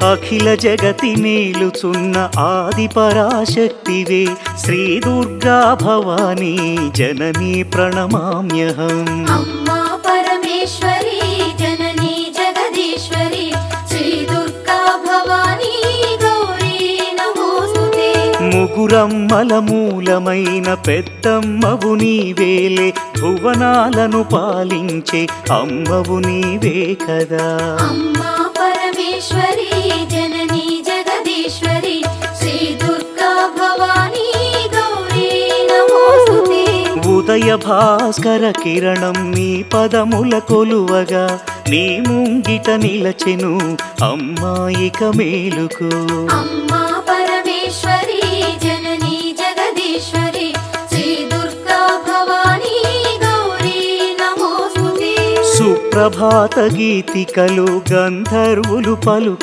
అఖిల జగతి నేలుచున్న ఆది పరాశక్తివే శ్రీ దుర్గా భవానీ జననీ ప్రణమామ్యహం. అమ్మా పరమేశ్వరి జననీ జగదీశ్వరి శ్రీ దుర్గా భవానీ గౌరీ నమోస్తుతే. ముగురమ్మల మూలమైన పెద్దమ్మవు నీవేలే, భువనాలను పాలించే అమ్మవు నీవే కదా. అమ్మా పరమేశ్వరి జననీ జగదీశ్వరి శ్రీ దుర్గా భవానీ గౌరీ నమోస్తుతే. ఉదయ భాస్కర కిరణం నీ పదముల కొలువగా, నీ ముంగిట నిలచెను అమ్మాయిక మేలుకు. అమ్మా పరమేశ్వరి జననీ జగదీశ్వరి శ్రీ దుర్గా భవానీ గౌరీ నమోస్తుతే. సుప్రభాత గీతికలు గంధర్వులు పలుక